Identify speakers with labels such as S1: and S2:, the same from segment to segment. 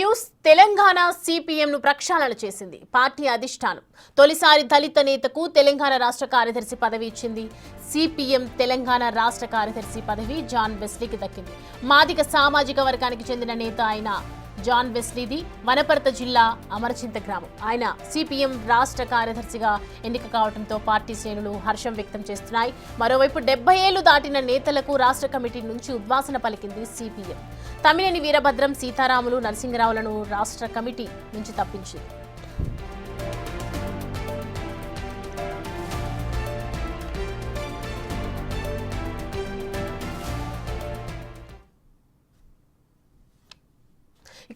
S1: News. Telangana సిపిఎంను ప్రక్షాళన చేసింది party అధిష్టానం. తొలిసారి దళిత నేతకు తెలంగాణ రాష్ట్ర కార్యదర్శి పదవి ఇచ్చింది. సిపిఎం తెలంగాణ రాష్ట్ర కార్యదర్శి పదవి జాన్ వెస్లీకి దక్కింది. మాదిగ సామాజిక వర్గానికి చెందిన నేత అయిన జాన్ వెస్లీది వనపర్త జిల్లా అమరచింత గ్రామం. ఆయన సిపిఎం రాష్ట్ర కార్యదర్శిగా ఎన్నిక కావడంతో పార్టీ శ్రేణులు హర్షం వ్యక్తం చేస్తున్నాయి. మరోవైపు 70 ఏళ్లు దాటిన నేతలకు రాష్ట్ర కమిటీ నుంచి ఉద్వాసన పలికింది సిపిఎం. తమ్మినేని వీరభద్రం, సీతారాములు, నరసింగరావులను రాష్ట్ర కమిటీ నుంచి తప్పించింది.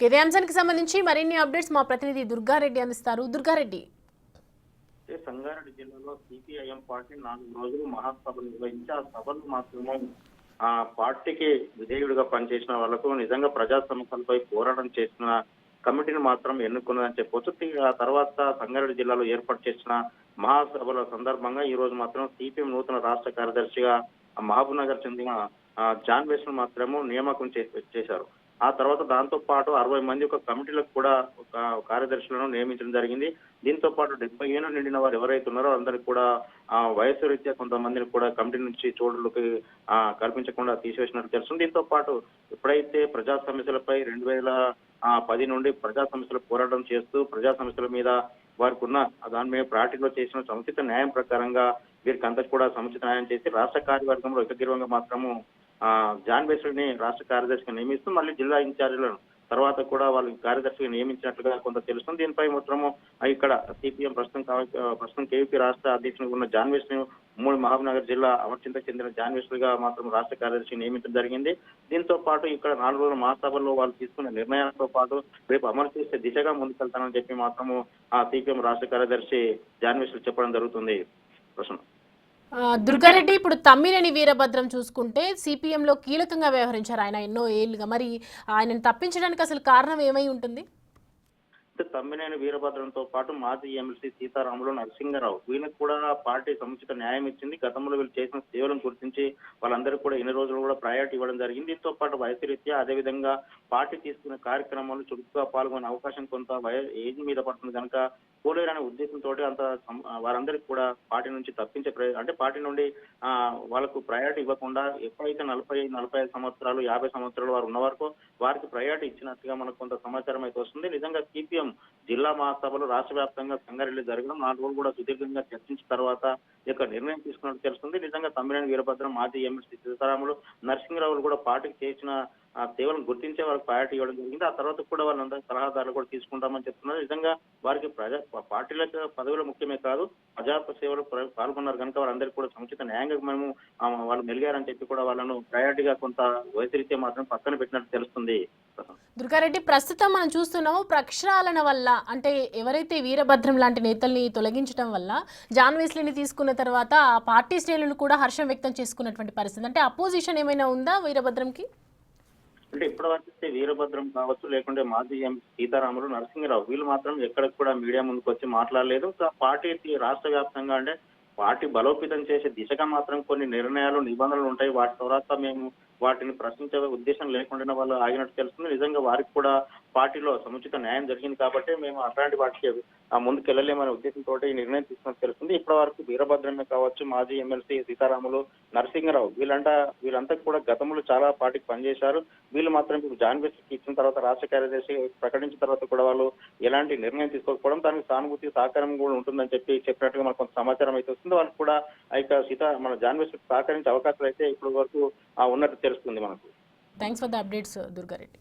S1: ఇదే అంశానికి సంబంధించి మరిన్ని అప్డేట్స్ మా ప్రతినిధి దుర్గారెడ్డి అందిస్తారు. దుర్గారెడ్డి,
S2: సంగారెడ్డి జిల్లాలో సిపిఐఎం పార్టీ 4 రోజులు మహాసభ నిర్వహించి ఆ సభలు మాత్రమే ఆ పార్టీకి విధేయుడిగా పనిచేసిన వాళ్లకు నిజంగా ప్రజా సమస్యలపై పోరాటం చేసిన కమిటీని మాత్రం ఎన్నుకున్నదని చెప్పొచ్చు. ఆ తర్వాత సంగారెడ్డి జిల్లాలో ఏర్పాటు చేసిన మహాసభల సందర్భంగా ఈ రోజు మాత్రం సిపిఎం నూతన రాష్ట్ర కార్యదర్శిగా మహబూబ్ నగర్ చెందిన జాన్ వెస్లీని మాత్రము నియామకం చేశారు. ఆ తర్వాత దాంతో పాటు 60 మంది ఒక కమిటీలకు కూడా ఒక కార్యదర్శులను నియమించడం జరిగింది. దీంతో పాటు 70 ఏళ్ళు నిండిన వారు ఎవరైతే ఉన్నారో అందరికి కూడా వయసు రీత్యా కొంతమందిని కూడా కమిటీ నుంచి చోటులకి కల్పించకుండా తీసివేసినట్టు తెలుస్తుంది. దీంతో పాటు ఎప్పుడైతే ప్రజా సమస్యలపై 2010 నుండి ప్రజా సమస్యల పోరాటం చేస్తూ ప్రజా సమస్యల మీద వారికి ఉన్న దాని మీద పార్టీలో చేసిన సముచిత న్యాయం ప్రకారంగా వీరికి అంతా కూడా సముచిత న్యాయం చేసి రాష్ట్ర కార్యవర్గంలో ఏకగ్రీవంగా మాత్రము జాన్ వెస్లీని రాష్ట్ర కార్యదర్శిగా నియమిస్తూ మళ్ళీ జిల్లా ఇన్ఛార్జీలను తర్వాత కూడా వాళ్ళు కార్యదర్శిగా నియమించినట్లుగా కొంత తెలుస్తుంది. దీనిపై మాత్రము ఇక్కడ సిపిఎం ప్రస్తుతం కేవీపీ రాష్ట్ర అధ్యక్షుడిగా ఉన్న జాన్ వెస్లీని మహబూబ్ నగర్ జిల్లా అమర్చింతకు చెందిన జాన్ వెస్లీగా మాత్రం రాష్ట్ర కార్యదర్శి నియమించడం జరిగింది. దీంతో పాటు ఇక్కడ 4 రోజుల మహాసభల్లో వాళ్ళు తీసుకున్న నిర్ణయాలతో పాటు రేపు అమలు చేసే దిశగా ముందుకెళ్తానని చెప్పి మాత్రము సిపిఎం రాష్ట్ర కార్యదర్శి జాన్ వెస్లీ చెప్పడం జరుగుతుంది. ప్రశ్న
S1: దుర్గారెడ్డి, ఇప్పుడు తమ్మినేని వీరభద్రం చూసుకుంటే సిపిఎంలో కీలకంగా వ్యవహరించారు ఆయన ఎన్నో ఏళ్లుగా. మరి ఆయనను తప్పించడానికి అసలు కారణం ఏమై ఉంటుంది?
S2: తమ్మినేని వీరభద్రంతో పాటు మాజీ ఎమ్మెల్సీ సీతారాములు, నరసింగరావు వీళ్ళకి కూడా పార్టీ సముచిత న్యాయం ఇచ్చింది. గతంలో వీళ్ళు చేసిన సేవలను గుర్తించి వాళ్ళందరికీ కూడా ఎన్ని రోజులు కూడా ప్రయారిటీ ఇవ్వడం జరిగింది. దీంతో పాటు వయసు రీత్యా అదేవిధంగా పార్టీ తీసుకున్న కార్యక్రమాలు చురుకుగా పాల్గొనే అవకాశం కొంత ఏజ్ మీద పడుతుంది కనుక పోలేరనే ఉద్దేశంతో అంత వారందరికీ కూడా పార్టీ నుంచి తప్పించే అంటే పార్టీ నుండి వాళ్ళకు ప్రయారిటీ ఇవ్వకుండా ఎప్పుడైతే 40-45 సంవత్సరాలు 50 సంవత్సరాలు వారు ఉన్న వరకు వారికి ప్రయారిటీ ఇచ్చినట్టుగా మనకు కొంత సమాచారం అయితే వస్తుంది. నిజంగా సిపిఎం జిల్లా మహాసభలు రాష్ట్ర వ్యాప్తంగా సంగారెడ్డి జరగడం 4 రోజులు కూడా సుదీర్ఘంగా చర్చించిన తర్వాత యొక్క నిర్ణయం తీసుకున్నట్టు తెలుస్తుంది. నిజంగా తమ్మినేని వీరభద్రం, మాజీ ఎమ్మెల్సీ సీతారాములు, నరసింహరావులు కూడా పార్టీకి చేసిన సేవలను గుర్తించే వాళ్ళకి ప్రయారిటీ ఇవ్వడం జరిగింది. ఆ తర్వాత కూడా వాళ్ళందరూ సలహాదారులు కూడా తీసుకుంటామని చెప్తున్నారు. నిజంగా వారికి పార్టీలకు పదవులు ముఖ్యమే కాదు, ప్రజా సేవలు పాల్గొన్నారు కనుక వారందరికీ కూడా సముచిత న్యాయంగా మేము వాళ్ళు మెలిగారని చెప్పి కూడా వాళ్ళను ప్రయారిటీగా కొంత వయసురీత్యా మాత్రం పక్కన పెట్టినట్టు తెలుస్తుంది.
S1: దుర్గారెడ్డి, ప్రస్తుతం మనం చూస్తున్నాము ప్రక్షాళన వల్ల అంటే ఎవరైతే వీరభద్రం లాంటి నేతల్ని తొలగించడం వల్ల జాన్ వెస్లీని తీసుకున్న తర్వాత ఆ పార్టీ శ్రేణులు కూడా హర్షం వ్యక్తం చేసుకున్నటువంటి పరిస్థితి. అంటే అపోజిషన్ ఏమైనా ఉందా వీరభద్రంకి?
S2: అంటే ఇప్పటివరకు వీరభద్రం కావచ్చు, లేకుంటే మాజీ ఎంపీ సీతారాములు, నరసింహరావు వీళ్ళు మాత్రం ఎక్కడికి కూడా మీడియా ముందుకు వచ్చి మాట్లాడలేదు. పార్టీ రాష్ట్ర వ్యాప్తంగా అంటే పార్టీ బలోపేతం చేసే దిశగా మాత్రం కొన్ని నిర్ణయాలు, నిబంధనలు ఉంటాయి. వాటి తర్వాత మేము వాటిని ప్రశ్నించే ఉద్దేశం లేకుండా వాళ్ళు ఆగినట్టు తెలుస్తుంది. నిజంగా వారికి కూడా పార్టీలో సముచిత న్యాయం జరిగింది కాబట్టి మేము అట్లాంటి వాటికి ముందుకు వెళ్ళలేమనే ఉద్దేశంతో ఈ నిర్ణయం తీసుకున్నట్టు తెలుస్తుంది. ఇప్పటి వరకు వీరభద్రమే కావచ్చు, మాజీ ఎమ్మెల్సీ సీతారాములు, నరసింహరావు వీళ్ళంతా కూడా గతంలో చాలా పార్టీకి పనిచేశారు. వీళ్ళు మాత్రం జాన్ వెస్లీకి ఇచ్చిన తర్వాత రాష్ట్ర కార్యదర్శి ప్రకటించిన తర్వాత కూడా వాళ్ళు ఎలాంటి నిర్ణయం తీసుకోకపోవడం దానికి సానుభూతి సహకారం కూడా ఉంటుందని చెప్పినట్టుగా మనకు కొంత సమాచారం అయితే వస్తుంది. వాళ్ళకి కూడా మన జాన్ వెస్లీకి సహకరించే అవకాశాలు అయితే ఇప్పటి వరకు ఉన్నట్టు తెలుస్తుంది మనకు.
S1: Thanks for the updates Durga Reddy.